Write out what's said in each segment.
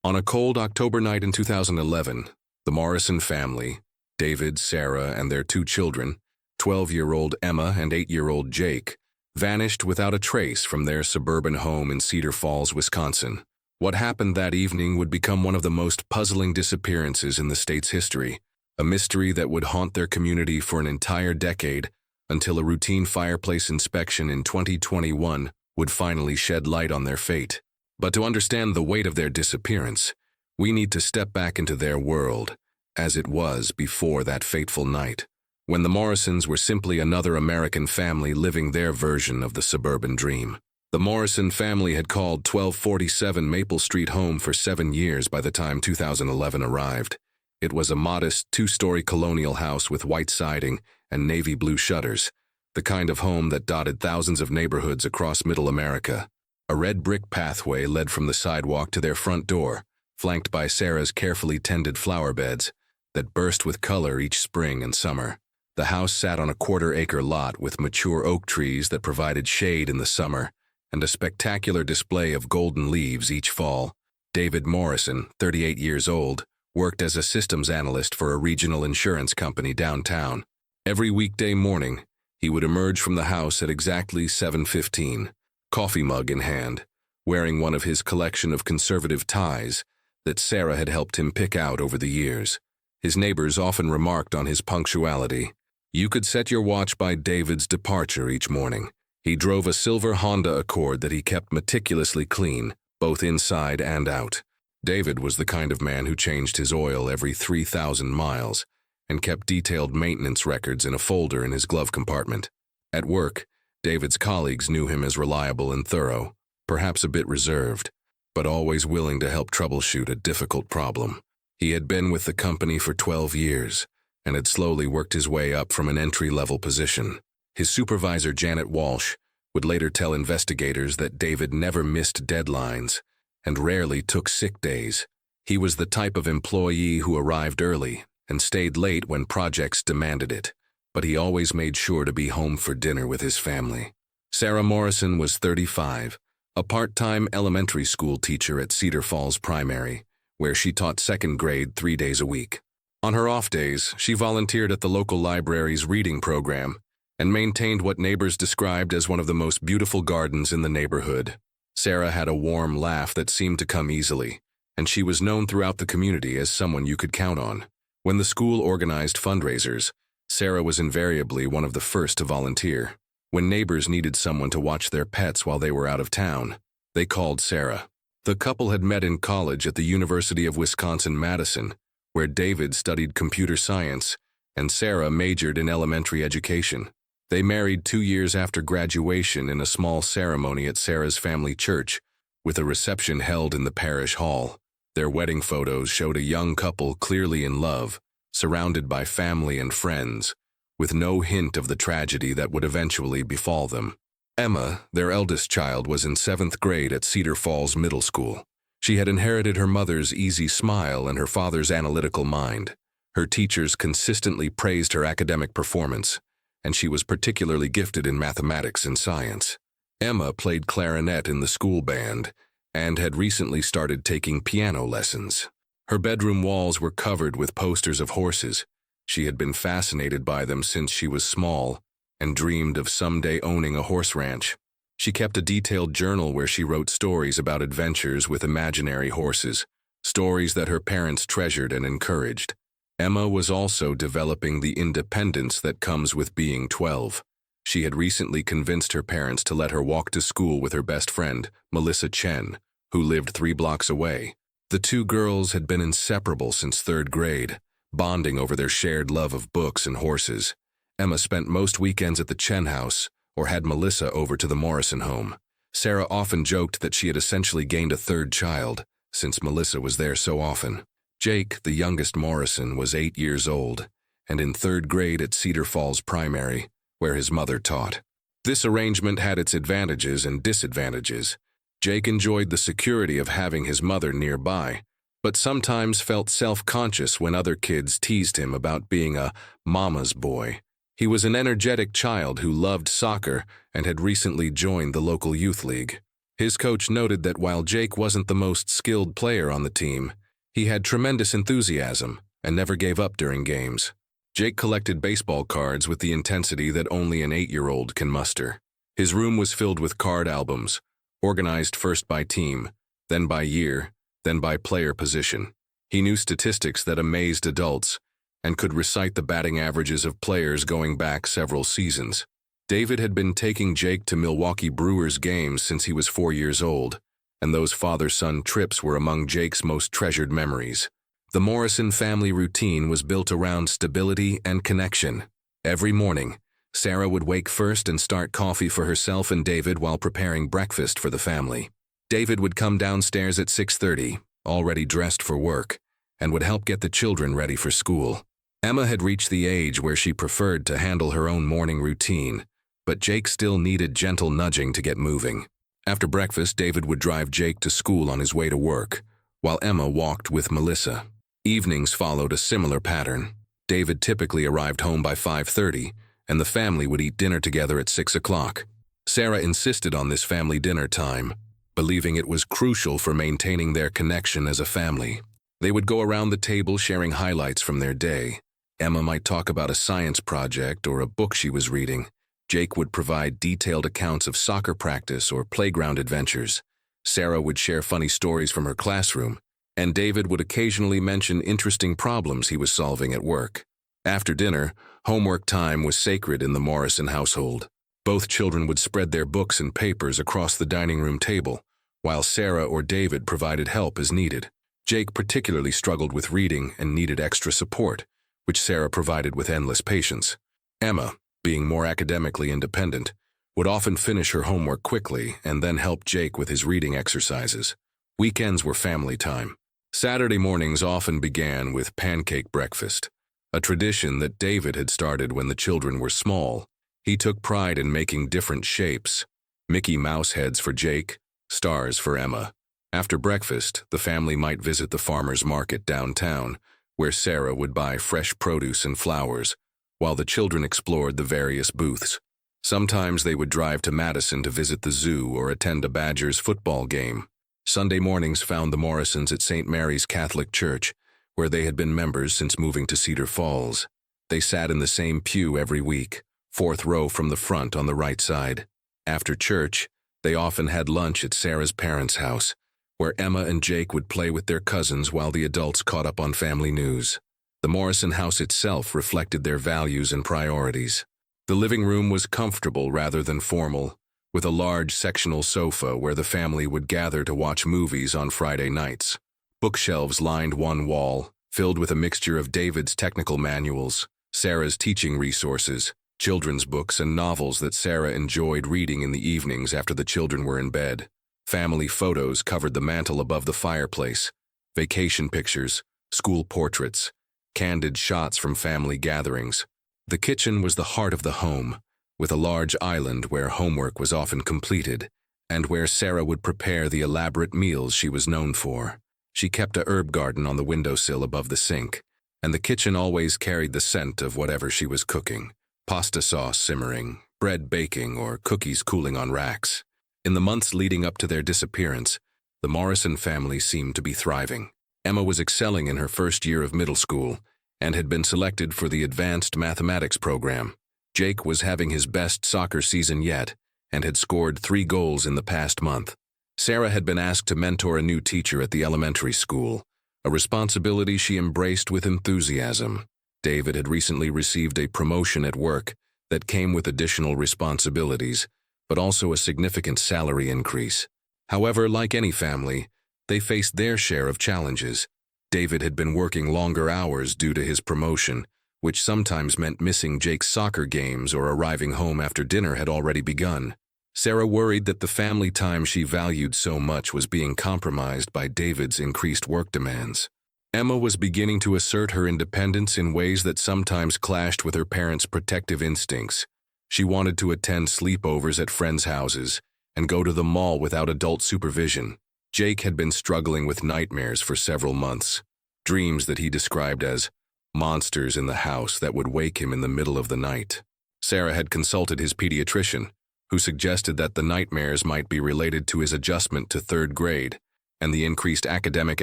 On a cold October night in 2011, the Morrison family, David, Sarah, and their two children, 12-year-old Emma and 8-year-old Jake, vanished without a trace from their suburban home in Cedar Falls, Wisconsin. What happened that evening would become one of the most puzzling disappearances in the state's history, a mystery that would haunt their community for an entire decade until a routine fireplace inspection in 2021 would finally shed light on their fate. But to understand the weight of their disappearance, we need to step back into their world, as it was before that fateful night, when the Morrisons were simply another American family living their version of the suburban dream. The Morrison family had called 1247 Maple Street home for 7 years by the time 2011 arrived. It was a modest, 2-story colonial house with white siding and navy blue shutters, the kind of home that dotted thousands of neighborhoods across Middle America. A red brick pathway led from the sidewalk to their front door, flanked by Sarah's carefully tended flower beds that burst with color each spring and summer. The house sat on a quarter-acre lot with mature oak trees that provided shade in the summer and a spectacular display of golden leaves each fall. David Morrison, 38 years old, worked as a systems analyst for a regional insurance company downtown. Every weekday morning, he would emerge from the house at exactly 7:15, coffee mug in hand, wearing one of his collection of conservative ties that Sarah had helped him pick out over the years. His neighbors often remarked on his punctuality. You could set your watch by David's departure each morning. He drove a silver Honda Accord that he kept meticulously clean, both inside and out. David was the kind of man who changed his oil every 3,000 miles and kept detailed maintenance records in a folder in his glove compartment. At work, David's colleagues knew him as reliable and thorough, perhaps a bit reserved, but always willing to help troubleshoot a difficult problem. He had been with the company for 12 years and had slowly worked his way up from an entry-level position. His supervisor, Janet Walsh, would later tell investigators that David never missed deadlines and rarely took sick days. He was the type of employee who arrived early and stayed late when projects demanded it, but he always made sure to be home for dinner with his family. Sarah Morrison was 35, a part-time elementary school teacher at Cedar Falls Primary, where she taught second grade 3 days a week. On her off days, she volunteered at the local library's reading program and maintained what neighbors described as one of the most beautiful gardens in the neighborhood. Sarah had a warm laugh that seemed to come easily, and she was known throughout the community as someone you could count on. When the school organized fundraisers, Sarah was invariably one of the first to volunteer. When neighbors needed someone to watch their pets while they were out of town, they called Sarah. The couple had met in college at the University of Wisconsin-Madison, where David studied computer science and Sarah majored in elementary education. They married 2 years after graduation in a small ceremony at Sarah's family church, with a reception held in the parish hall. Their wedding photos showed a young couple clearly in love, surrounded by family and friends, with no hint of the tragedy that would eventually befall them. Emma, their eldest child, was in 7th grade at Cedar Falls Middle School. She had inherited her mother's easy smile and her father's analytical mind. Her teachers consistently praised her academic performance, and she was particularly gifted in mathematics and science. Emma played clarinet in the school band and had recently started taking piano lessons. Her bedroom walls were covered with posters of horses. She had been fascinated by them since she was small and dreamed of someday owning a horse ranch. She kept a detailed journal where she wrote stories about adventures with imaginary horses, stories that her parents treasured and encouraged. Emma was also developing the independence that comes with being 12. She had recently convinced her parents to let her walk to school with her best friend, Melissa Chen, who lived 3 blocks away. The two girls had been inseparable since 3rd grade, bonding over their shared love of books and horses. Emma spent most weekends at the Chen house or had Melissa over to the Morrison home. Sarah often joked that she had essentially gained a 3rd child, since Melissa was there so often. Jake, the youngest Morrison, was 8 years old and in 3rd grade at Cedar Falls Primary, where his mother taught. This arrangement had its advantages and disadvantages. Jake enjoyed the security of having his mother nearby, but sometimes felt self-conscious when other kids teased him about being a mama's boy. He was an energetic child who loved soccer and had recently joined the local youth league. His coach noted that while Jake wasn't the most skilled player on the team, he had tremendous enthusiasm and never gave up during games. Jake collected baseball cards with the intensity that only an 8-year-old can muster. His room was filled with card albums, organized first by team, then by year, then by player position. He knew statistics that amazed adults and could recite the batting averages of players going back several seasons. David had been taking Jake to Milwaukee Brewers games since he was 4 years old, and those father-son trips were among Jake's most treasured memories. The Morrison family routine was built around stability and connection. Every morning, Sarah would wake first and start coffee for herself and David while preparing breakfast for the family. David would come downstairs at 6:30, already dressed for work, and would help get the children ready for school. Emma had reached the age where she preferred to handle her own morning routine, but Jake still needed gentle nudging to get moving. After breakfast, David would drive Jake to school on his way to work, while Emma walked with Melissa. Evenings followed a similar pattern. David typically arrived home by 5:30, and the family would eat dinner together at 6 o'clock. Sarah insisted on this family dinner time, believing it was crucial for maintaining their connection as a family. They would go around the table sharing highlights from their day. Emma might talk about a science project or a book she was reading. Jake would provide detailed accounts of soccer practice or playground adventures. Sarah would share funny stories from her classroom, and David would occasionally mention interesting problems he was solving at work. After dinner, homework time was sacred in the Morrison household. Both children would spread their books and papers across the dining room table, while Sarah or David provided help as needed. Jake particularly struggled with reading and needed extra support, which Sarah provided with endless patience. Emma, being more academically independent, would often finish her homework quickly and then help Jake with his reading exercises. Weekends were family time. Saturday mornings often began with pancake breakfast, a tradition that David had started when the children were small. He took pride in making different shapes: Mickey Mouse heads for Jake, stars for Emma. After breakfast, the family might visit the farmer's market downtown, where Sarah would buy fresh produce and flowers, while the children explored the various booths. Sometimes they would drive to Madison to visit the zoo or attend a Badgers football game. Sunday mornings found the Morrisons at St. Mary's Catholic Church, where they had been members since moving to Cedar Falls. They sat in the same pew every week, 4th row from the front on the right side. After church, they often had lunch at Sarah's parents' house, where Emma and Jake would play with their cousins while the adults caught up on family news. The Morrison house itself reflected their values and priorities. The living room was comfortable rather than formal, with a large sectional sofa where the family would gather to watch movies on Friday nights. Bookshelves lined one wall, filled with a mixture of David's technical manuals, Sarah's teaching resources, children's books, and novels that Sarah enjoyed reading in the evenings after the children were in bed. Family photos covered the mantel above the fireplace: vacation pictures, school portraits, candid shots from family gatherings. The kitchen was the heart of the home, with a large island where homework was often completed, and where Sarah would prepare the elaborate meals she was known for. She kept a herb garden on the windowsill above the sink, and the kitchen always carried the scent of whatever she was cooking: pasta sauce simmering, bread baking, or cookies cooling on racks. In the months leading up to their disappearance, the Morrison family seemed to be thriving. Emma was excelling in her first year of middle school and had been selected for the advanced mathematics program. Jake was having his best soccer season yet and had scored 3 goals in the past month. Sarah had been asked to mentor a new teacher at the elementary school, a responsibility she embraced with enthusiasm. David had recently received a promotion at work that came with additional responsibilities, but also a significant salary increase. However, like any family, they faced their share of challenges. David had been working longer hours due to his promotion, which sometimes meant missing Jake's soccer games or arriving home after dinner had already begun. Sarah worried that the family time she valued so much was being compromised by David's increased work demands. Emma was beginning to assert her independence in ways that sometimes clashed with her parents' protective instincts. She wanted to attend sleepovers at friends' houses and go to the mall without adult supervision. Jake had been struggling with nightmares for several months, dreams that he described as monsters in the house that would wake him in the middle of the night. Sarah had consulted his pediatrician, who suggested that the nightmares might be related to his adjustment to third grade and the increased academic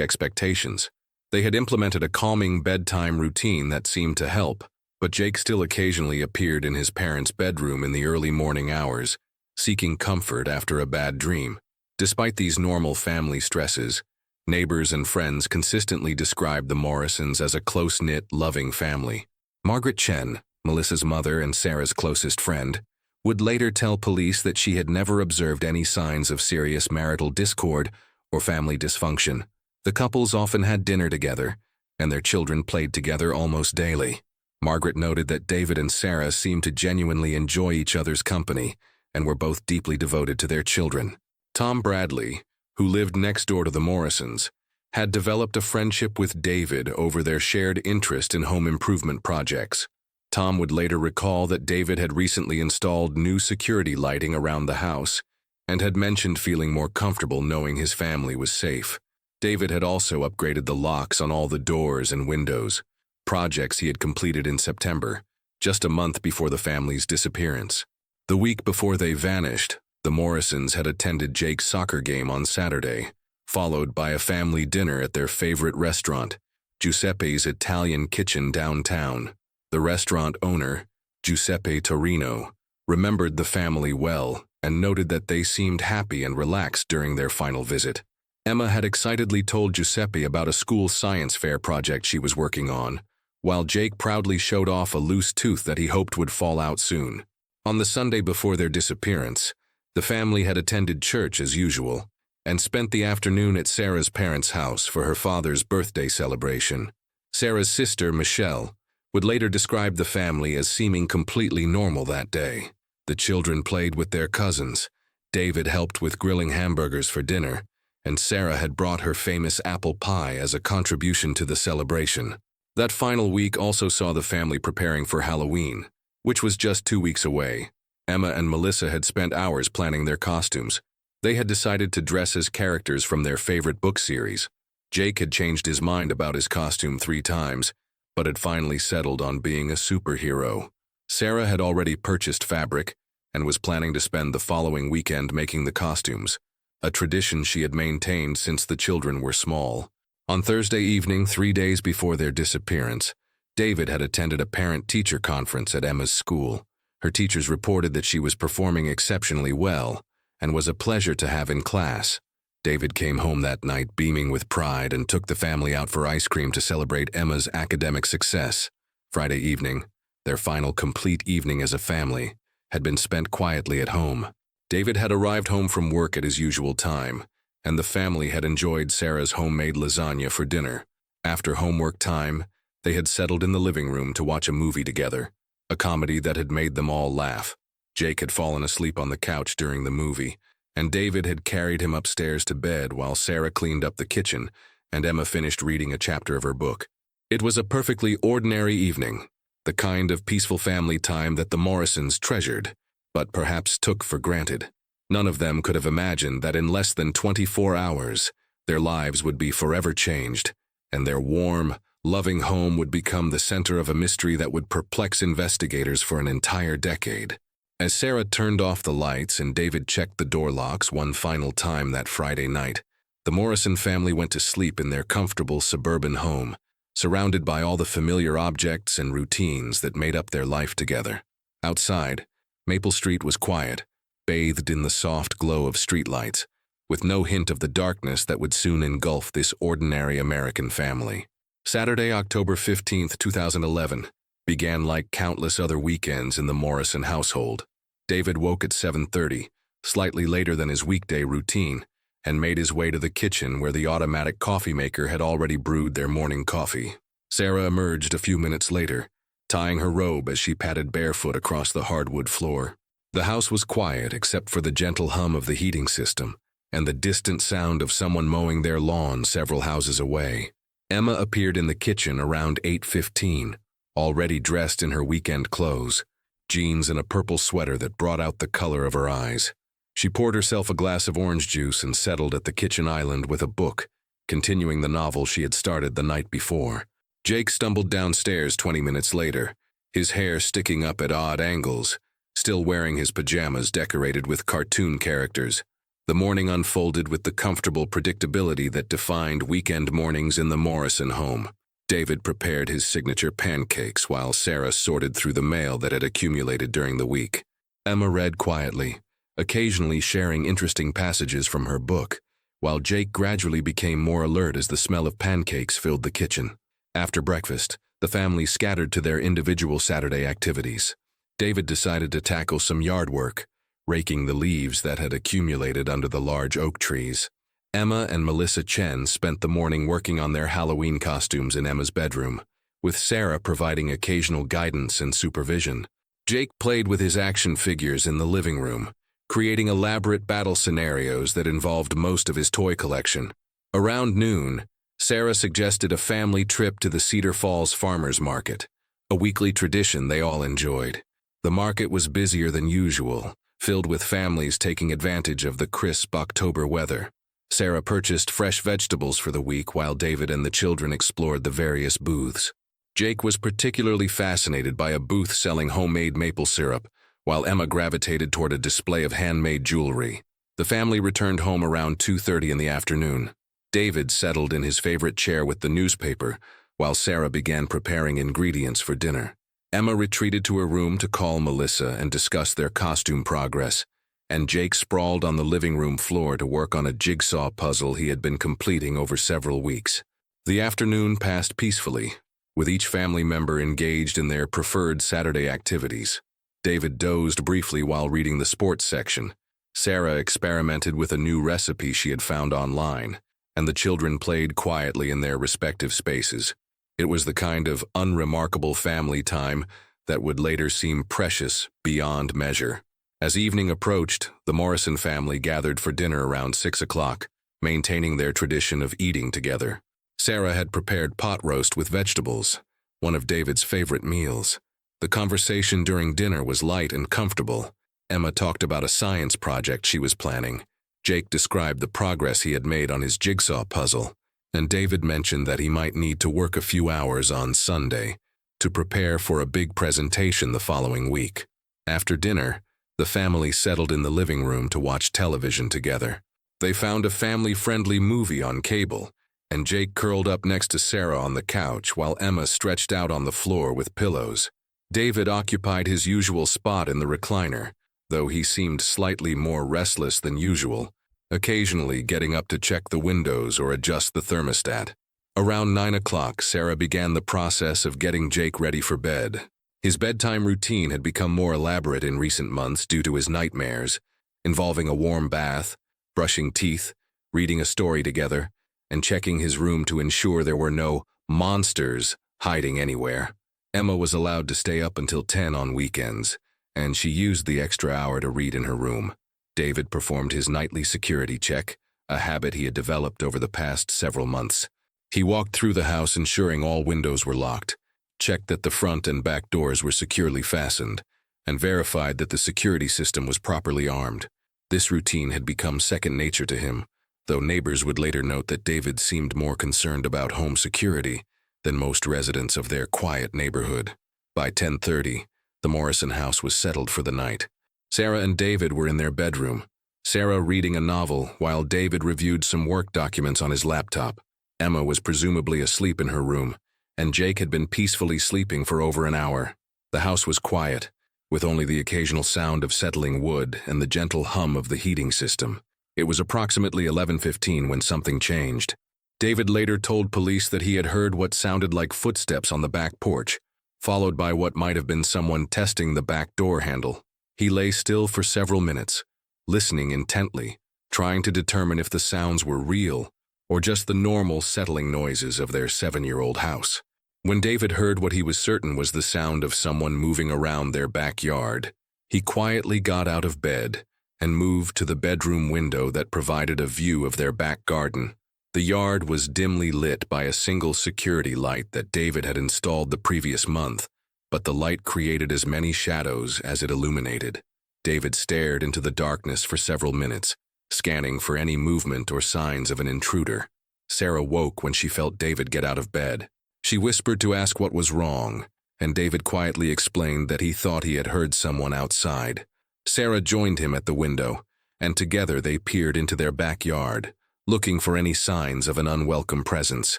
expectations. They had implemented a calming bedtime routine that seemed to help, but Jake still occasionally appeared in his parents' bedroom in the early morning hours, seeking comfort after a bad dream. Despite these normal family stresses, neighbors and friends consistently described the Morrisons as a close-knit, loving family. Margaret Chen, Melissa's mother and Sarah's closest friend, would later tell police that she had never observed any signs of serious marital discord or family dysfunction. The couples often had dinner together, and their children played together almost daily. Margaret noted that David and Sarah seemed to genuinely enjoy each other's company and were both deeply devoted to their children. Tom Bradley, who lived next door to the Morrisons, had developed a friendship with David over their shared interest in home improvement projects. Tom would later recall that David had recently installed new security lighting around the house and had mentioned feeling more comfortable knowing his family was safe. David had also upgraded the locks on all the doors and windows, projects he had completed in September, just a month before the family's disappearance. The week before they vanished, the Morrisons had attended Jake's soccer game on Saturday, followed by a family dinner at their favorite restaurant, Giuseppe's Italian Kitchen downtown. The restaurant owner, Giuseppe Torino, remembered the family well and noted that they seemed happy and relaxed during their final visit. Emma had excitedly told Giuseppe about a school science fair project she was working on, while Jake proudly showed off a loose tooth that he hoped would fall out soon. On the Sunday before their disappearance, the family had attended church as usual and spent the afternoon at Sarah's parents' house for her father's birthday celebration. Sarah's sister, Michelle, would later describe the family as seeming completely normal that day. The children played with their cousins, David helped with grilling hamburgers for dinner, and Sarah had brought her famous apple pie as a contribution to the celebration. That final week also saw the family preparing for Halloween, which was just 2 weeks away. Emma and Melissa had spent hours planning their costumes. They had decided to dress as characters from their favorite book series. Jake had changed his mind about his costume 3 times, but had finally settled on being a superhero. Sarah had already purchased fabric and was planning to spend the following weekend making the costumes, a tradition she had maintained since the children were small. On Thursday evening, 3 days before their disappearance, David had attended a parent-teacher conference at Emma's school. Her teachers reported that she was performing exceptionally well and was a pleasure to have in class. David came home that night beaming with pride and took the family out for ice cream to celebrate Emma's academic success. Friday evening, their final complete evening as a family, had been spent quietly at home. David had arrived home from work at his usual time, and the family had enjoyed Sarah's homemade lasagna for dinner. After homework time, they had settled in the living room to watch a movie together, a comedy that had made them all laugh. Jake had fallen asleep on the couch during the movie, and David had carried him upstairs to bed while Sarah cleaned up the kitchen and Emma finished reading a chapter of her book. It was a perfectly ordinary evening, the kind of peaceful family time that the Morrisons treasured, but perhaps took for granted. None of them could have imagined that in less than 24 hours, their lives would be forever changed, and their warm, loving home would become the center of a mystery that would perplex investigators for an entire decade. As Sarah turned off the lights and David checked the door locks one final time that Friday night, the Morrison family went to sleep in their comfortable suburban home, surrounded by all the familiar objects and routines that made up their life together. Outside, Maple Street was quiet, bathed in the soft glow of streetlights, with no hint of the darkness that would soon engulf this ordinary American family. Saturday, October 15, 2011, began like countless other weekends in the Morrison household. David woke at 7:30, slightly later than his weekday routine, and made his way to the kitchen where the automatic coffee maker had already brewed their morning coffee. Sarah emerged a few minutes later, tying her robe as she padded barefoot across the hardwood floor. The house was quiet except for the gentle hum of the heating system and the distant sound of someone mowing their lawn several houses away. Emma appeared in the kitchen around 8:15, already dressed in her weekend clothes, jeans and a purple sweater that brought out the color of her eyes. She poured herself a glass of orange juice and settled at the kitchen island with a book, continuing the novel she had started the night before. Jake stumbled downstairs 20 minutes later, his hair sticking up at odd angles, still wearing his pajamas decorated with cartoon characters. The morning unfolded with the comfortable predictability that defined weekend mornings in the Morrison home. David prepared his signature pancakes while Sarah sorted through the mail that had accumulated during the week. Emma read quietly, occasionally sharing interesting passages from her book, while Jake gradually became more alert as the smell of pancakes filled the kitchen. After breakfast, the family scattered to their individual Saturday activities. David decided to tackle some yard work, raking the leaves that had accumulated under the large oak trees. Emma and Melissa Chen spent the morning working on their Halloween costumes in Emma's bedroom, with Sarah providing occasional guidance and supervision. Jake played with his action figures in the living room, creating elaborate battle scenarios that involved most of his toy collection. Around noon, Sarah suggested a family trip to the Cedar Falls Farmers Market, a weekly tradition they all enjoyed. The market was busier than usual, filled with families taking advantage of the crisp October weather. Sarah purchased fresh vegetables for the week while David and the children explored the various booths. Jake was particularly fascinated by a booth selling homemade maple syrup, while Emma gravitated toward a display of handmade jewelry. The family returned home around 2:30 in the afternoon. David settled in his favorite chair with the newspaper, while Sarah began preparing ingredients for dinner. Emma retreated to her room to call Melissa and discuss their costume progress, and Jake sprawled on the living room floor to work on a jigsaw puzzle he had been completing over several weeks. The afternoon passed peacefully, with each family member engaged in their preferred Saturday activities. David dozed briefly while reading the sports section. Sarah experimented with a new recipe she had found online, and the children played quietly in their respective spaces. It was the kind of unremarkable family time that would later seem precious beyond measure. As evening approached, the Morrison family gathered for dinner around 6 o'clock, maintaining their tradition of eating together. Sarah had prepared pot roast with vegetables, one of David's favorite meals. The conversation during dinner was light and comfortable. Emma talked about a science project she was planning. Jake described the progress he had made on his jigsaw puzzle, and David mentioned that he might need to work a few hours on Sunday to prepare for a big presentation the following week. After dinner, the family settled in the living room to watch television together. They found a family-friendly movie on cable, and Jake curled up next to Sarah on the couch while Emma stretched out on the floor with pillows. David occupied his usual spot in the recliner, though he seemed slightly more restless than usual, occasionally getting up to check the windows or adjust the thermostat. Around 9 o'clock, Sarah began the process of getting Jake ready for bed. His bedtime routine had become more elaborate in recent months due to his nightmares, involving a warm bath, brushing teeth, reading a story together, and checking his room to ensure there were no monsters hiding anywhere. Emma was allowed to stay up until 10 on weekends, and she used the extra hour to read in her room. David performed his nightly security check, a habit he had developed over the past several months. He walked through the house ensuring all windows were locked, checked that the front and back doors were securely fastened, and verified that the security system was properly armed. This routine had become second nature to him, though neighbors would later note that David seemed more concerned about home security than most residents of their quiet neighborhood. By 10:30, the Morrison house was settled for the night. Sarah and David were in their bedroom, Sarah reading a novel while David reviewed some work documents on his laptop. Emma was presumably asleep in her room, and Jake had been peacefully sleeping for over an hour. The house was quiet, with only the occasional sound of settling wood and the gentle hum of the heating system. It was approximately 11:15 when something changed. David later told police that he had heard what sounded like footsteps on the back porch, followed by what might have been someone testing the back door handle. He lay still for several minutes, listening intently, trying to determine if the sounds were real or just the normal settling noises of their 7-year-old house. When David heard what he was certain was the sound of someone moving around their backyard, he quietly got out of bed and moved to the bedroom window that provided a view of their back garden. The yard was dimly lit by a single security light that David had installed the previous month, but the light created as many shadows as it illuminated. David stared into the darkness for several minutes, scanning for any movement or signs of an intruder. Sarah woke when she felt David get out of bed. She whispered to ask what was wrong, and David quietly explained that he thought he had heard someone outside. Sarah joined him at the window, and together they peered into their backyard, looking for any signs of an unwelcome presence.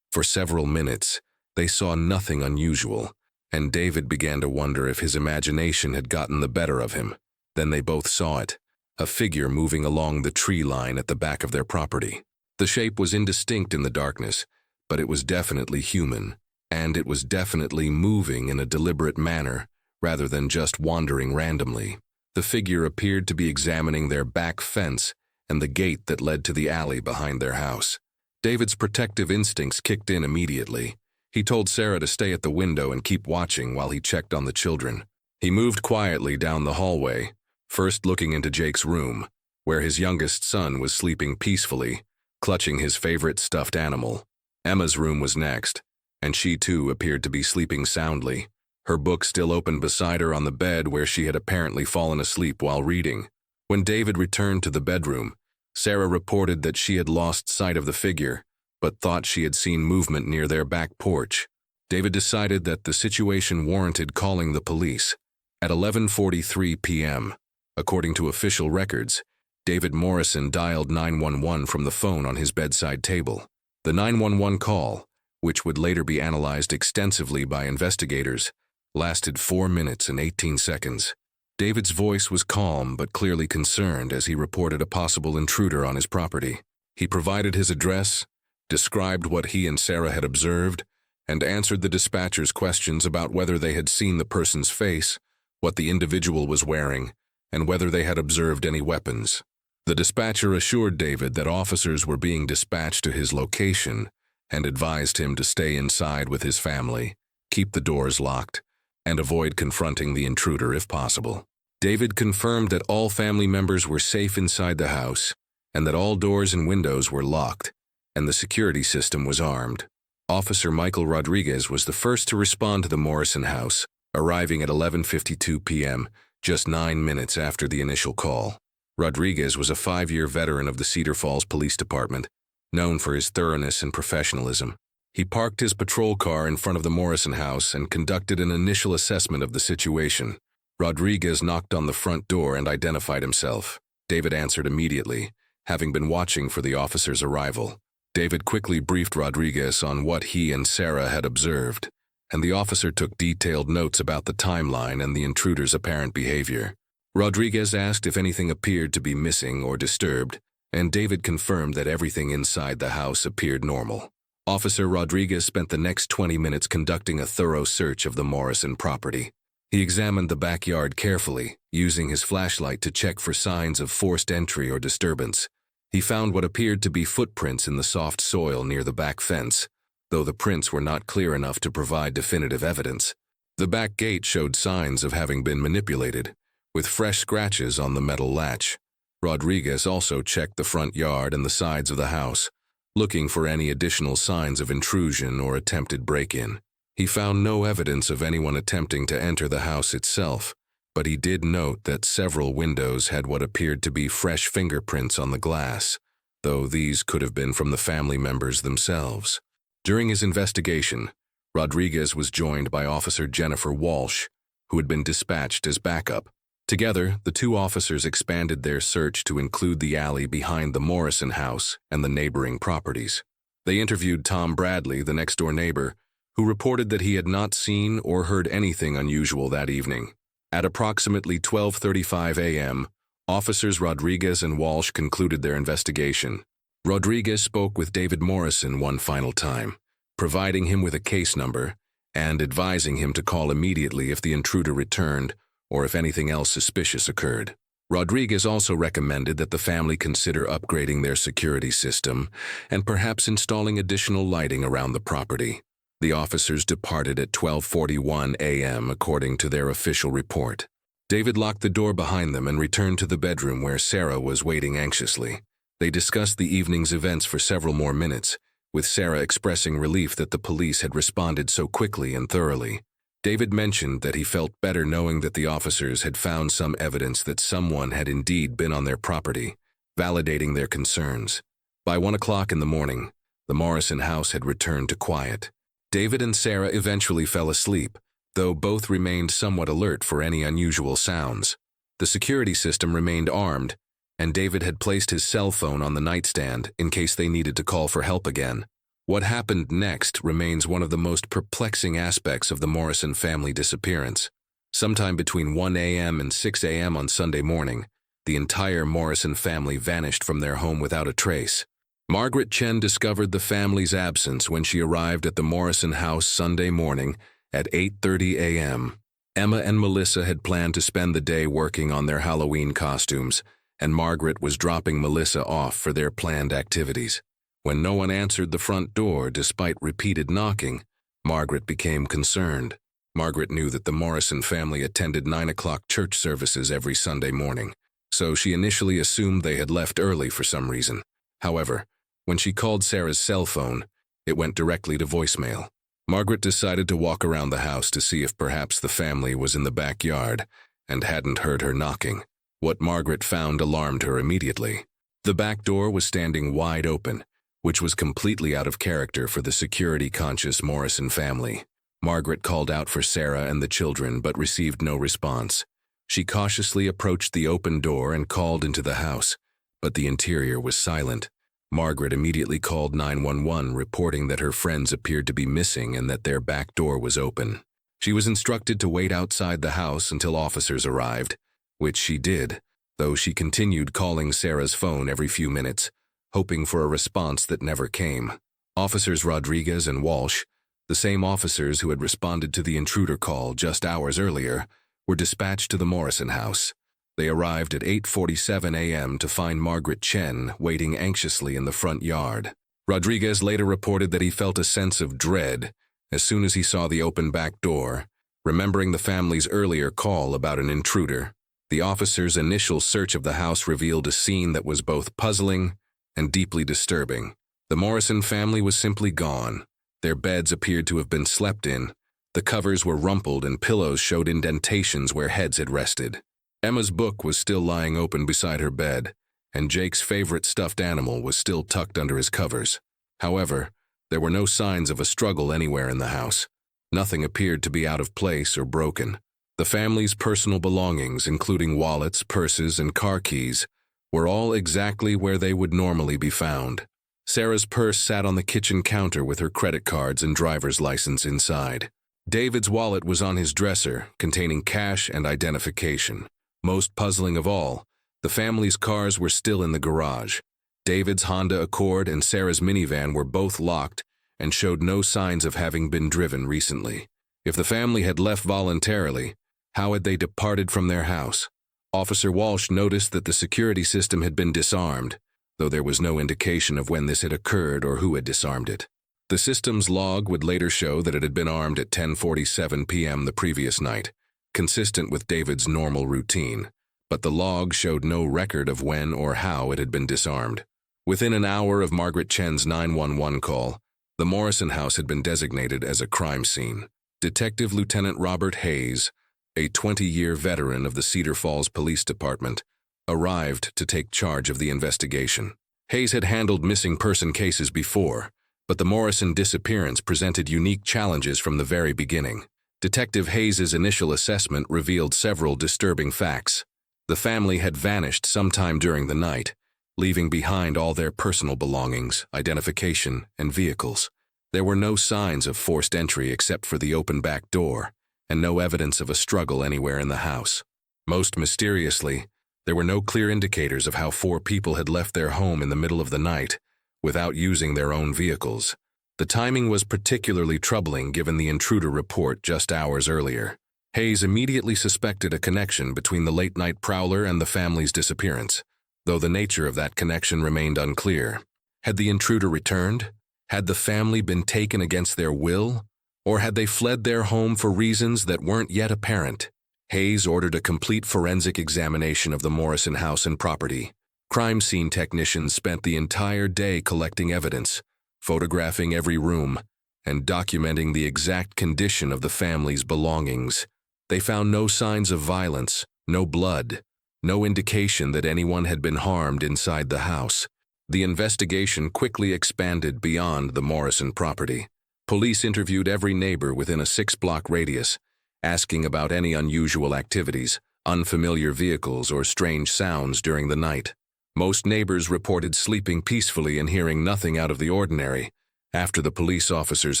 For several minutes, they saw nothing unusual, and David began to wonder if his imagination had gotten the better of him. Then they both saw it, a figure moving along the tree line at the back of their property. The shape was indistinct in the darkness, but it was definitely human, and it was definitely moving in a deliberate manner, rather than just wandering randomly. The figure appeared to be examining their back fence and the gate that led to the alley behind their house. David's protective instincts kicked in immediately. He told Sarah to stay at the window and keep watching while he checked on the children. He moved quietly down the hallway, first looking into Jake's room, where his youngest son was sleeping peacefully, clutching his favorite stuffed animal. Emma's room was next, and she too appeared to be sleeping soundly, her book still open beside her on the bed where she had apparently fallen asleep while reading. When David returned to the bedroom, Sarah reported that she had lost sight of the figure, but thought she had seen movement near their back porch. David decided that the situation warranted calling the police. At 11:43 p.m., according to official records, David Morrison dialed 911 from the phone on his bedside table. The 911 call, which would later be analyzed extensively by investigators, lasted 4 minutes and 18 seconds. David's voice was calm but clearly concerned as he reported a possible intruder on his property. He provided his address, described what he and Sarah had observed, and answered the dispatcher's questions about whether they had seen the person's face, what the individual was wearing, and whether they had observed any weapons. The dispatcher assured David that officers were being dispatched to his location and advised him to stay inside with his family, keep the doors locked, and avoid confronting the intruder if possible. David confirmed that all family members were safe inside the house and that all doors and windows were locked and the security system was armed. Officer Michael Rodriguez was the first to respond to the Morrison house, arriving at 11:52 p.m., just 9 minutes after the initial call. Rodriguez was a 5-year veteran of the Cedar Falls Police Department, known for his thoroughness and professionalism. He parked his patrol car in front of the Morrison house and conducted an initial assessment of the situation. Rodriguez knocked on the front door and identified himself. David answered immediately, having been watching for the officer's arrival. David quickly briefed Rodriguez on what he and Sarah had observed, and the officer took detailed notes about the timeline and the intruder's apparent behavior. Rodriguez asked if anything appeared to be missing or disturbed, and David confirmed that everything inside the house appeared normal. Officer Rodriguez spent the next 20 minutes conducting a thorough search of the Morrison property. He examined the backyard carefully, using his flashlight to check for signs of forced entry or disturbance. He found what appeared to be footprints in the soft soil near the back fence, though the prints were not clear enough to provide definitive evidence. The back gate showed signs of having been manipulated, with fresh scratches on the metal latch. Rodriguez also checked the front yard and the sides of the house, looking for any additional signs of intrusion or attempted break-in. He found no evidence of anyone attempting to enter the house itself, but he did note that several windows had what appeared to be fresh fingerprints on the glass, though these could have been from the family members themselves. During his investigation, Rodriguez was joined by Officer Jennifer Walsh, who had been dispatched as backup. Together, the two officers expanded their search to include the alley behind the Morrison house and the neighboring properties. They interviewed Tom Bradley, the next-door neighbor, who reported that he had not seen or heard anything unusual that evening. At approximately 12:35 a.m., Officers Rodriguez and Walsh concluded their investigation. Rodriguez spoke with David Morrison one final time, providing him with a case number and advising him to call immediately if the intruder returned or if anything else suspicious occurred. Rodriguez also recommended that the family consider upgrading their security system and perhaps installing additional lighting around the property. The officers departed at 12:41 a.m. according to their official report. David locked the door behind them and returned to the bedroom where Sarah was waiting anxiously. They discussed the evening's events for several more minutes, with Sarah expressing relief that the police had responded so quickly and thoroughly. David mentioned that he felt better knowing that the officers had found some evidence that someone had indeed been on their property, validating their concerns. By 1 o'clock in the morning, the Morrison house had returned to quiet. David and Sarah eventually fell asleep, though both remained somewhat alert for any unusual sounds. The security system remained armed, and David had placed his cell phone on the nightstand in case they needed to call for help again. What happened next remains one of the most perplexing aspects of the Morrison family disappearance. Sometime between 1 a.m. and 6 a.m. on Sunday morning, the entire Morrison family vanished from their home without a trace. Margaret Chen discovered the family's absence when she arrived at the Morrison house Sunday morning at 8:30 a.m. Emma and Melissa had planned to spend the day working on their Halloween costumes, and Margaret was dropping Melissa off for their planned activities. When no one answered the front door despite repeated knocking, Margaret became concerned. Margaret knew that the Morrison family attended 9 o'clock church services every Sunday morning, so she initially assumed they had left early for some reason. However, when she called Sarah's cell phone, it went directly to voicemail. Margaret decided to walk around the house to see if perhaps the family was in the backyard and hadn't heard her knocking. What Margaret found alarmed her immediately. The back door was standing wide open, which was completely out of character for the security-conscious Morrison family. Margaret called out for Sarah and the children but received no response. She cautiously approached the open door and called into the house, but the interior was silent. Margaret immediately called 911, reporting that her friends appeared to be missing and that their back door was open. She was instructed to wait outside the house until officers arrived, which she did, though she continued calling Sarah's phone every few minutes, hoping for a response that never came. Officers Rodriguez and Walsh, the same officers who had responded to the intruder call just hours earlier, were dispatched to the Morrison house. They arrived at 8:47 a.m. to find Margaret Chen waiting anxiously in the front yard. Rodriguez later reported that he felt a sense of dread as soon as he saw the open back door, remembering the family's earlier call about an intruder. The officer's initial search of the house revealed a scene that was both puzzling and deeply disturbing. The Morrison family was simply gone. Their beds appeared to have been slept in. The covers were rumpled and pillows showed indentations where heads had rested. Emma's book was still lying open beside her bed, and Jake's favorite stuffed animal was still tucked under his covers. However, there were no signs of a struggle anywhere in the house. Nothing appeared to be out of place or broken. The family's personal belongings, including wallets, purses, and car keys, were all exactly where they would normally be found. Sarah's purse sat on the kitchen counter with her credit cards and driver's license inside. David's wallet was on his dresser, containing cash and identification. Most puzzling of all, the family's cars were still in the garage. David's Honda Accord and Sarah's minivan were both locked and showed no signs of having been driven recently. If the family had left voluntarily, how had they departed from their house? Officer Walsh noticed that the security system had been disarmed, though there was no indication of when this had occurred or who had disarmed it. The system's log would later show that it had been armed at 10:47 p.m. the previous night, consistent with David's normal routine, but the log showed no record of when or how it had been disarmed. Within an hour of Margaret Chen's 911 call, the Morrison house had been designated as a crime scene. Detective Lieutenant Robert Hayes, a 20-year veteran of the Cedar Falls Police Department, arrived to take charge of the investigation. Hayes had handled missing person cases before, but the Morrison disappearance presented unique challenges from the very beginning. Detective Hayes's initial assessment revealed several disturbing facts. The family had vanished sometime during the night, leaving behind all their personal belongings, identification, and vehicles. There were no signs of forced entry except for the open back door, and no evidence of a struggle anywhere in the house. Most mysteriously, there were no clear indicators of how 4 people had left their home in the middle of the night without using their own vehicles. The timing was particularly troubling given the intruder report just hours earlier. Hayes immediately suspected a connection between the late-night prowler and the family's disappearance, though the nature of that connection remained unclear. Had the intruder returned? Had the family been taken against their will? Or had they fled their home for reasons that weren't yet apparent? Hayes ordered a complete forensic examination of the Morrison house and property. Crime scene technicians spent the entire day collecting evidence, photographing every room, and documenting the exact condition of the family's belongings. They found no signs of violence, no blood, no indication that anyone had been harmed inside the house. The investigation quickly expanded beyond the Morrison property. Police interviewed every neighbor within a 6-block radius, asking about any unusual activities, unfamiliar vehicles, or strange sounds during the night. Most neighbors reported sleeping peacefully and hearing nothing out of the ordinary after the police officers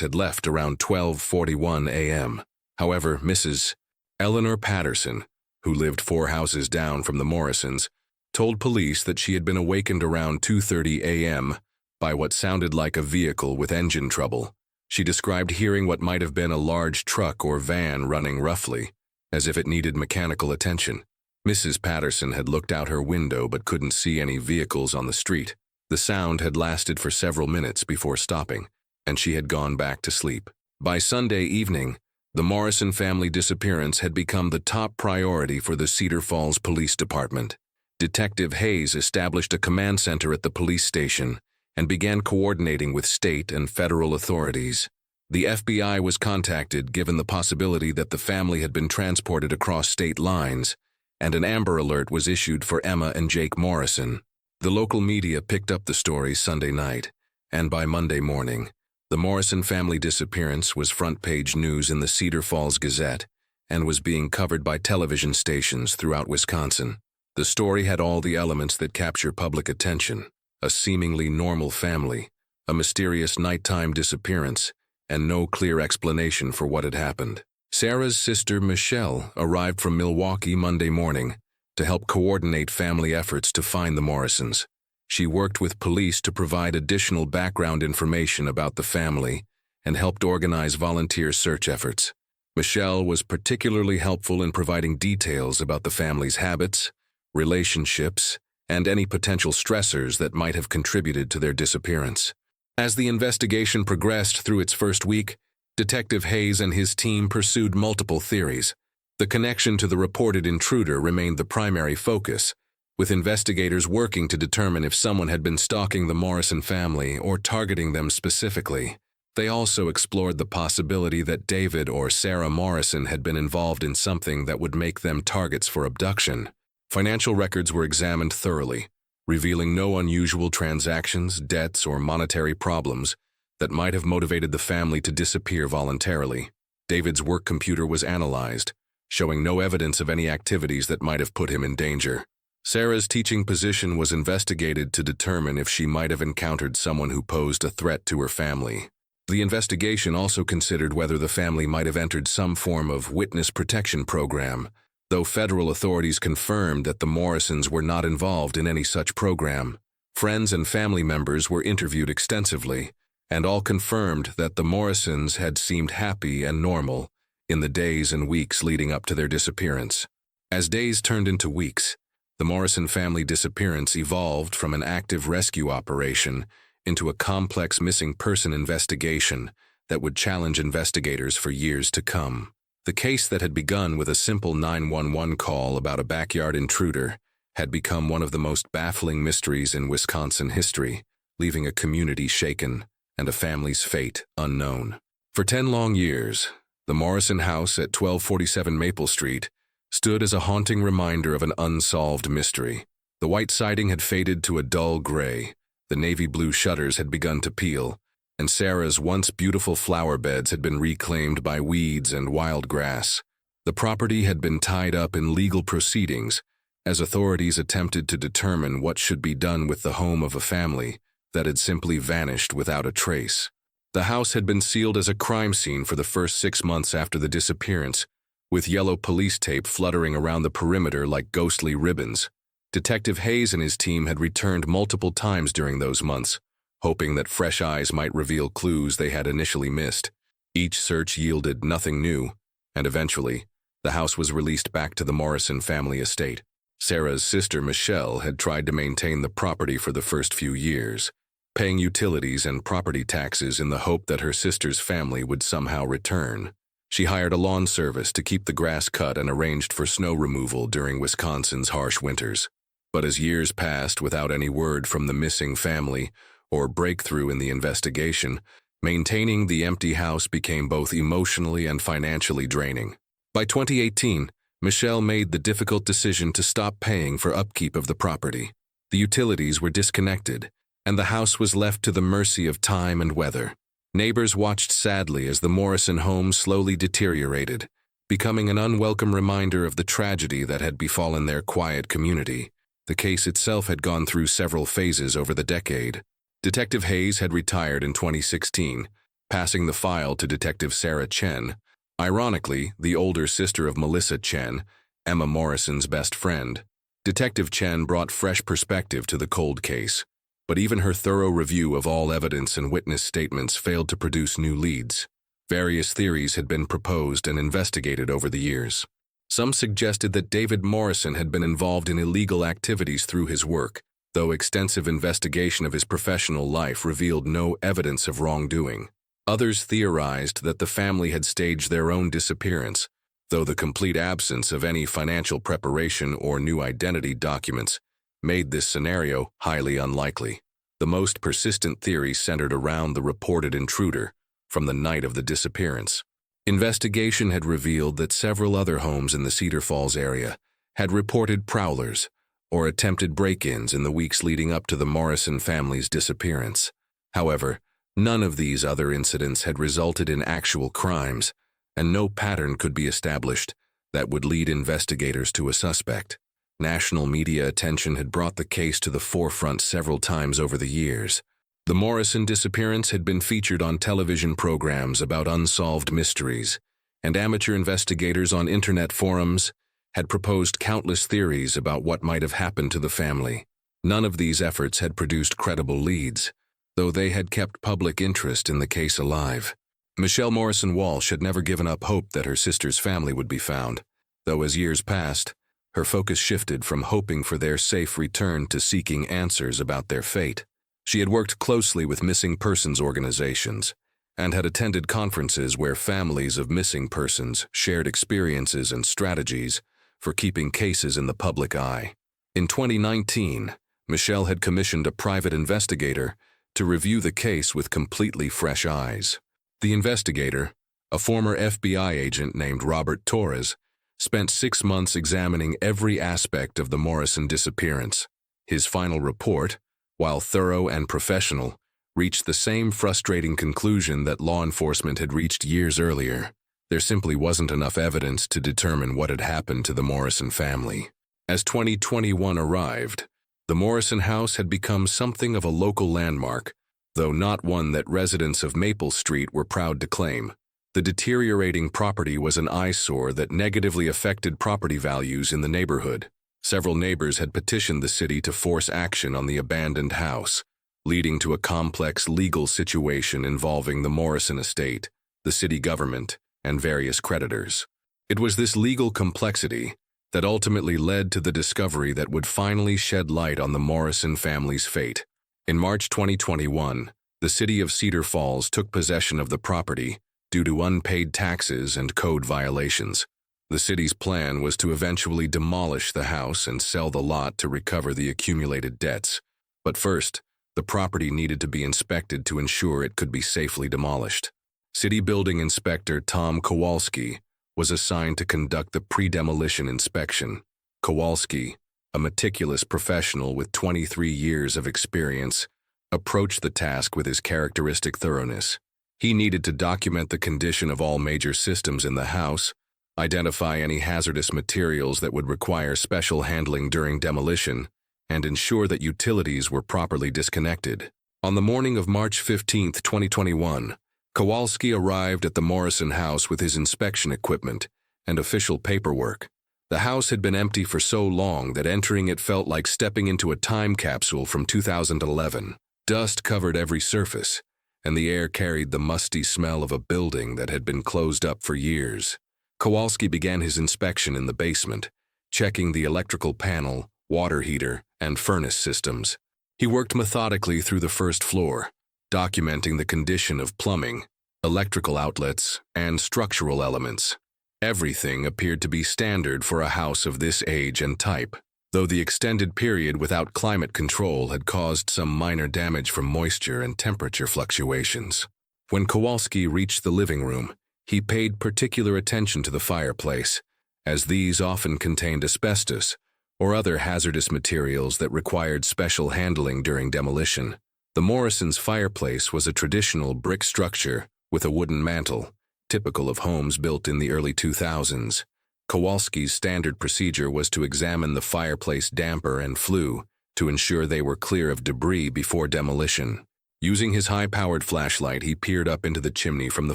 had left around 12:41 a.m. However, Mrs. Eleanor Patterson, who lived 4 houses down from the Morrisons, told police that she had been awakened around 2:30 a.m. by what sounded like a vehicle with engine trouble. She described hearing what might have been a large truck or van running roughly, as if it needed mechanical attention. Mrs. Patterson had looked out her window but couldn't see any vehicles on the street. The sound had lasted for several minutes before stopping, and she had gone back to sleep. By Sunday evening, the Morrison family disappearance had become the top priority for the Cedar Falls Police Department. Detective Hayes established a command center at the police station and began coordinating with state and federal authorities. The FBI was contacted given the possibility that the family had been transported across state lines, and an Amber Alert was issued for Emma and Jake Morrison. The local media picked up the story Sunday night, and by Monday morning, the Morrison family disappearance was front-page news in the Cedar Falls Gazette and was being covered by television stations throughout Wisconsin. The story had all the elements that capture public attention: a seemingly normal family, a mysterious nighttime disappearance, and no clear explanation for what had happened. Sarah's sister, Michelle, arrived from Milwaukee Monday morning to help coordinate family efforts to find the Morrisons. She worked with police to provide additional background information about the family and helped organize volunteer search efforts. Michelle was particularly helpful in providing details about the family's habits, relationships, and any potential stressors that might have contributed to their disappearance. As the investigation progressed through its first week, Detective Hayes and his team pursued multiple theories. The connection to the reported intruder remained the primary focus, with investigators working to determine if someone had been stalking the Morrison family or targeting them specifically. They also explored the possibility that David or Sarah Morrison had been involved in something that would make them targets for abduction. Financial records were examined thoroughly, revealing no unusual transactions, debts, or monetary problems that might have motivated the family to disappear voluntarily. David's work computer was analyzed, showing no evidence of any activities that might have put him in danger. Sarah's teaching position was investigated to determine if she might have encountered someone who posed a threat to her family. The investigation also considered whether the family might have entered some form of witness protection program, though federal authorities confirmed that the Morrisons were not involved in any such program. Friends and family members were interviewed extensively, and all confirmed that the Morrisons had seemed happy and normal in the days and weeks leading up to their disappearance. As days turned into weeks, the Morrison family disappearance evolved from an active rescue operation into a complex missing person investigation that would challenge investigators for years to come. The case that had begun with a simple 911 call about a backyard intruder had become one of the most baffling mysteries in Wisconsin history, leaving a community shaken and a family's fate unknown. For 10 long years, the Morrison house at 1247 Maple Street stood as a haunting reminder of an unsolved mystery. The white siding had faded to a dull gray, the navy blue shutters had begun to peel, and Sarah's once beautiful flower beds had been reclaimed by weeds and wild grass. The property had been tied up in legal proceedings as authorities attempted to determine what should be done with the home of a family that had simply vanished without a trace. The house had been sealed as a crime scene for the first 6 months after the disappearance, with yellow police tape fluttering around the perimeter like ghostly ribbons. Detective Hayes and his team had returned multiple times during those months, hoping that fresh eyes might reveal clues they had initially missed. Each search yielded nothing new, and eventually, the house was released back to the Morrison family estate. Sarah's sister Michelle had tried to maintain the property for the first few years, paying utilities and property taxes in the hope that her sister's family would somehow return. She hired a lawn service to keep the grass cut and arranged for snow removal during Wisconsin's harsh winters. But as years passed without any word from the missing family or breakthrough in the investigation, maintaining the empty house became both emotionally and financially draining. By 2018, Michelle made the difficult decision to stop paying for upkeep of the property. The utilities were disconnected, and the house was left to the mercy of time and weather. Neighbors watched sadly as the Morrison home slowly deteriorated, becoming an unwelcome reminder of the tragedy that had befallen their quiet community. The case itself had gone through several phases over the decade. Detective Hayes had retired in 2016, passing the file to Detective Sarah Chen, ironically, the older sister of Melissa Chen, Emma Morrison's best friend. Detective Chen brought fresh perspective to the cold case, but even her thorough review of all evidence and witness statements failed to produce new leads. Various theories had been proposed and investigated over the years. Some suggested that David Morrison had been involved in illegal activities through his work, though extensive investigation of his professional life revealed no evidence of wrongdoing. Others theorized that the family had staged their own disappearance, though the complete absence of any financial preparation or new identity documents made this scenario highly unlikely. The most persistent theory centered around the reported intruder from the night of the disappearance. Investigation had revealed that several other homes in the Cedar Falls area had reported prowlers or attempted break-ins in the weeks leading up to the Morrison family's disappearance. However, none of these other incidents had resulted in actual crimes, and no pattern could be established that would lead investigators to a suspect. National media attention had brought the case to the forefront several times over the years. The Morrison disappearance had been featured on television programs about unsolved mysteries, and amateur investigators on internet forums had proposed countless theories about what might have happened to the family. None of these efforts had produced credible leads, though they had kept public interest in the case alive. Michelle Morrison Walsh had never given up hope that her sister's family would be found, though as years passed, her focus shifted from hoping for their safe return to seeking answers about their fate. She had worked closely with missing persons organizations and had attended conferences where families of missing persons shared experiences and strategies for keeping cases in the public eye. In 2019, Michelle had commissioned a private investigator to review the case with completely fresh eyes. The investigator, a former FBI agent named Robert Torres, spent 6 months examining every aspect of the Morrison disappearance. His final report, while thorough and professional, reached the same frustrating conclusion that law enforcement had reached years earlier. There simply wasn't enough evidence to determine what had happened to the Morrison family. As 2021 arrived, the Morrison house had become something of a local landmark, though not one that residents of Maple Street were proud to claim. The deteriorating property was an eyesore that negatively affected property values in the neighborhood. Several neighbors had petitioned the city to force action on the abandoned house, leading to a complex legal situation involving the Morrison estate, the city government, and various creditors. It was this legal complexity that ultimately led to the discovery that would finally shed light on the Morrison family's fate. In March 2021, the city of Cedar Falls took possession of the property due to unpaid taxes and code violations. The city's plan was to eventually demolish the house and sell the lot to recover the accumulated debts. But first, the property needed to be inspected to ensure it could be safely demolished. City Building Inspector Tom Kowalski was assigned to conduct the pre-demolition inspection. Kowalski, a meticulous professional with 23 years of experience, approached the task with his characteristic thoroughness. He needed to document the condition of all major systems in the house, identify any hazardous materials that would require special handling during demolition, and ensure that utilities were properly disconnected. On the morning of March 15, 2021, Kowalski arrived at the Morrison house with his inspection equipment and official paperwork. The house had been empty for so long that entering it felt like stepping into a time capsule from 2011. Dust covered every surface, and the air carried the musty smell of a building that had been closed up for years. Kowalski began his inspection in the basement, checking the electrical panel, water heater, and furnace systems. He worked methodically through the first floor, documenting the condition of plumbing, electrical outlets, and structural elements. Everything appeared to be standard for a house of this age and type, though the extended period without climate control had caused some minor damage from moisture and temperature fluctuations. When Kowalski reached the living room, he paid particular attention to the fireplace, as these often contained asbestos or other hazardous materials that required special handling during demolition. The Morrisons' fireplace was a traditional brick structure with a wooden mantel, typical of homes built in the early 2000s. Kowalski's standard procedure was to examine the fireplace damper and flue to ensure they were clear of debris before demolition. Using his high-powered flashlight, he peered up into the chimney from the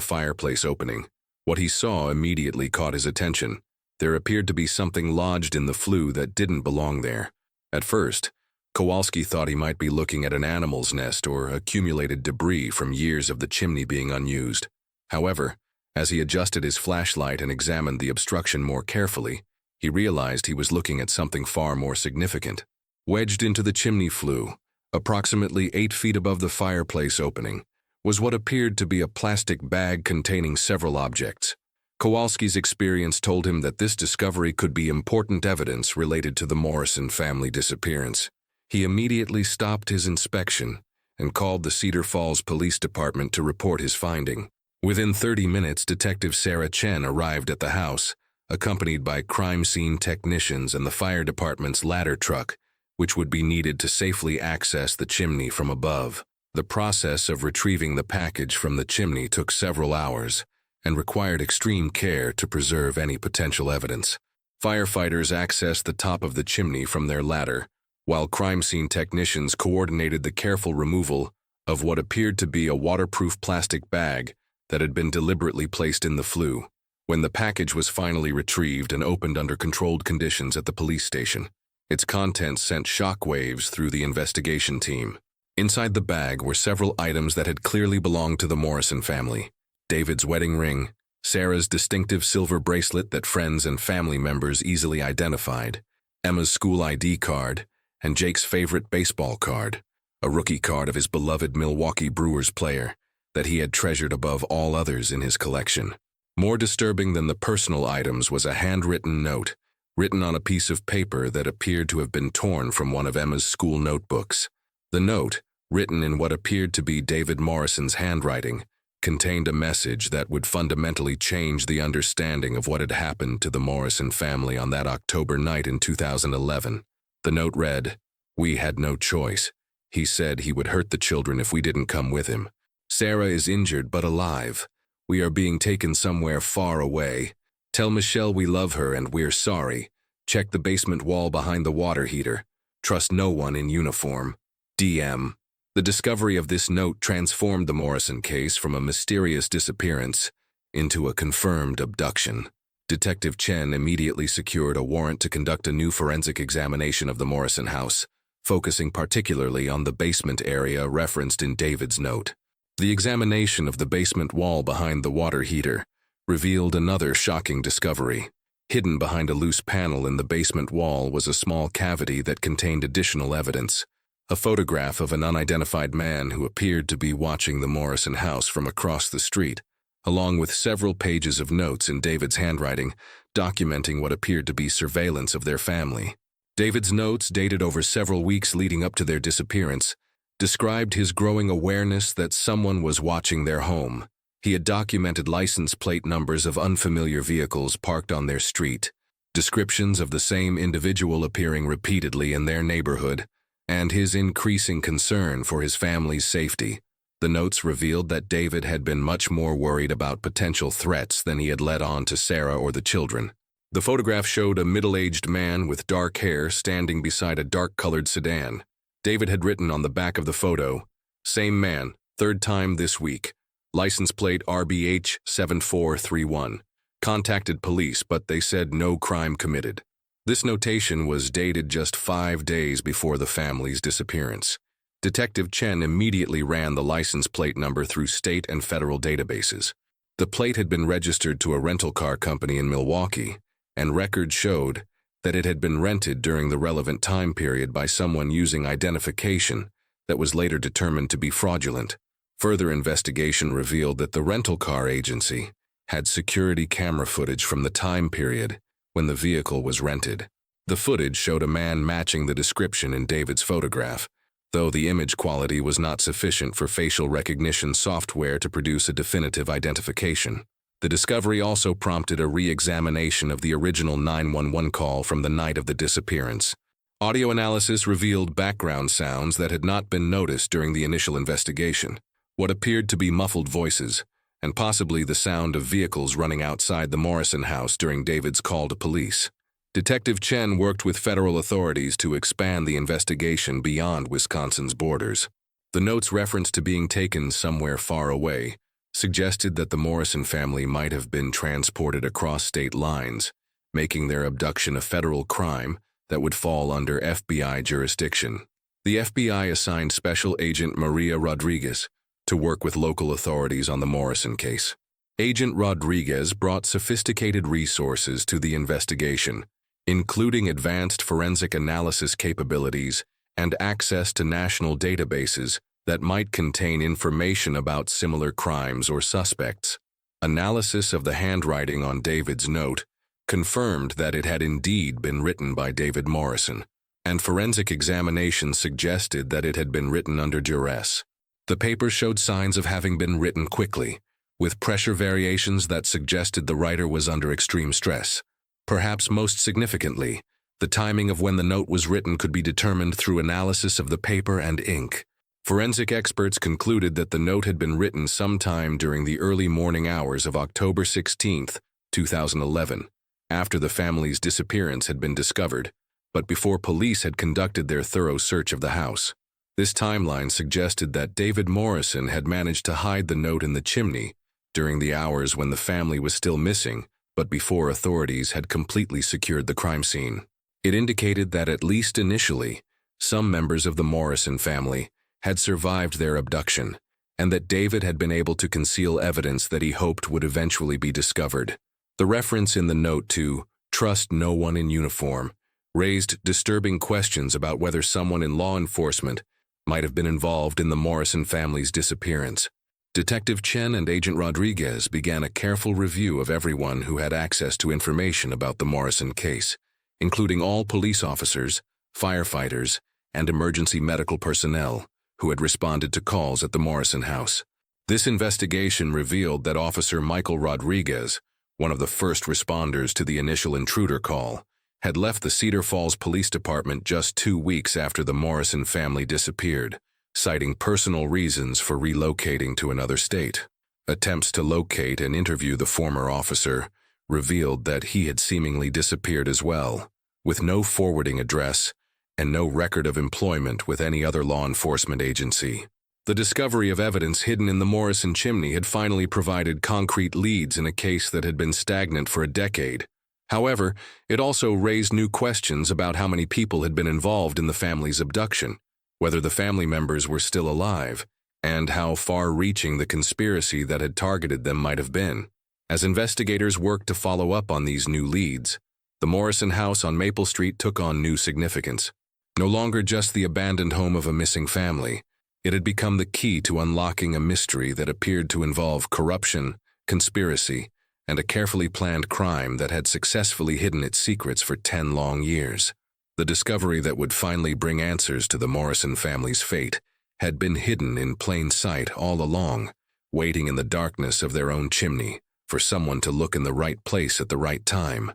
fireplace opening. What he saw immediately caught his attention. There appeared to be something lodged in the flue that didn't belong there. At first, Kowalski thought he might be looking at an animal's nest or accumulated debris from years of the chimney being unused. However, as he adjusted his flashlight and examined the obstruction more carefully, he realized he was looking at something far more significant. Wedged into the chimney flue, approximately 8 feet above the fireplace opening, was what appeared to be a plastic bag containing several objects. Kowalski's experience told him that this discovery could be important evidence related to the Morrison family disappearance. He immediately stopped his inspection and called the Cedar Falls Police Department to report his finding. Within 30 minutes, Detective Sarah Chen arrived at the house, accompanied by crime scene technicians and the fire department's ladder truck, which would be needed to safely access the chimney from above. The process of retrieving the package from the chimney took several hours and required extreme care to preserve any potential evidence. Firefighters accessed the top of the chimney from their ladder, while crime scene technicians coordinated the careful removal of what appeared to be a waterproof plastic bag that had been deliberately placed in the flue. When the package was finally retrieved and opened under controlled conditions at the police station, its contents sent shockwaves through the investigation team. Inside the bag were several items that had clearly belonged to the Morrison family. David's wedding ring, Sarah's distinctive silver bracelet that friends and family members easily identified, Emma's school ID card, and Jake's favorite baseball card, a rookie card of his beloved Milwaukee Brewers player that he had treasured above all others in his collection. More disturbing than the personal items was a handwritten note, written on a piece of paper that appeared to have been torn from one of Emma's school notebooks. The note, written in what appeared to be David Morrison's handwriting, contained a message that would fundamentally change the understanding of what had happened to the Morrison family on that October night in 2011. The note read, "We had no choice. He said he would hurt the children if we didn't come with him. Sarah is injured but alive. We are being taken somewhere far away. Tell Michelle we love her and we're sorry. Check the basement wall behind the water heater. Trust no one in uniform. DM." The discovery of this note transformed the Morrison case from a mysterious disappearance into a confirmed abduction. Detective Chen immediately secured a warrant to conduct a new forensic examination of the Morrison house, focusing particularly on the basement area referenced in David's note. The examination of the basement wall behind the water heater revealed another shocking discovery. Hidden behind a loose panel in the basement wall was a small cavity that contained additional evidence. A photograph of an unidentified man who appeared to be watching the Morrison house from across the street, along with several pages of notes in David's handwriting documenting what appeared to be surveillance of their family. David's notes, dated over several weeks leading up to their disappearance, described his growing awareness that someone was watching their home. He had documented license plate numbers of unfamiliar vehicles parked on their street, descriptions of the same individual appearing repeatedly in their neighborhood, and his increasing concern for his family's safety. The notes revealed that David had been much more worried about potential threats than he had let on to Sarah or the children. The photograph showed a middle-aged man with dark hair standing beside a dark-colored sedan. David had written on the back of the photo, "Same man, third time this week. License plate RBH 7431. Contacted police, but they said no crime committed." This notation was dated just 5 days before the family's disappearance. Detective Chen immediately ran the license plate number through state and federal databases. The plate had been registered to a rental car company in Milwaukee, and records showed that it had been rented during the relevant time period by someone using identification that was later determined to be fraudulent. Further investigation revealed that the rental car agency had security camera footage from the time period when the vehicle was rented. The footage showed a man matching the description in David's photograph, though the image quality was not sufficient for facial recognition software to produce a definitive identification. The discovery also prompted a re-examination of the original 911 call from the night of the disappearance. Audio analysis revealed background sounds that had not been noticed during the initial investigation. What appeared to be muffled voices, and possibly the sound of vehicles running outside the Morrison house during David's call to police. Detective Chen worked with federal authorities to expand the investigation beyond Wisconsin's borders. The note's reference to being taken somewhere far away suggested that the Morrison family might have been transported across state lines, making their abduction a federal crime that would fall under FBI jurisdiction. The FBI assigned Special Agent Maria Rodriguez to work with local authorities on the Morrison case. Agent Rodriguez brought sophisticated resources to the investigation, including advanced forensic analysis capabilities and access to national databases that might contain information about similar crimes or suspects. Analysis of the handwriting on David's note confirmed that it had indeed been written by David Morrison, and forensic examination suggested that it had been written under duress. The paper showed signs of having been written quickly, with pressure variations that suggested the writer was under extreme stress. Perhaps most significantly, the timing of when the note was written could be determined through analysis of the paper and ink. Forensic experts concluded that the note had been written sometime during the early morning hours of October 16, 2011, after the family's disappearance had been discovered, but before police had conducted their thorough search of the house. This timeline suggested that David Morrison had managed to hide the note in the chimney during the hours when the family was still missing, but before authorities had completely secured the crime scene. It indicated that, at least initially, some members of the Morrison family had survived their abduction, and that David had been able to conceal evidence that he hoped would eventually be discovered. The reference in the note to "trust no one in uniform" raised disturbing questions about whether someone in law enforcement might have been involved in the Morrison family's disappearance. Detective Chen and Agent Rodriguez began a careful review of everyone who had access to information about the Morrison case, including all police officers, firefighters, and emergency medical personnel who had responded to calls at the Morrison house. This investigation revealed that Officer Michael Rodriguez, one of the first responders to the initial intruder call, had left the Cedar Falls Police Department just 2 weeks after the Morrison family disappeared, citing personal reasons for relocating to another state. Attempts to locate and interview the former officer revealed that he had seemingly disappeared as well, with no forwarding address and no record of employment with any other law enforcement agency. The discovery of evidence hidden in the Morrison chimney had finally provided concrete leads in a case that had been stagnant for a decade. However, it also raised new questions about how many people had been involved in the family's abduction, whether the family members were still alive, and how far-reaching the conspiracy that had targeted them might have been. As investigators worked to follow up on these new leads, the Morrison house on Maple Street took on new significance. No longer just the abandoned home of a missing family, it had become the key to unlocking a mystery that appeared to involve corruption, conspiracy, and a carefully planned crime that had successfully hidden its secrets for 10 long years. The discovery that would finally bring answers to the Morrison family's fate had been hidden in plain sight all along, waiting in the darkness of their own chimney for someone to look in the right place at the right time.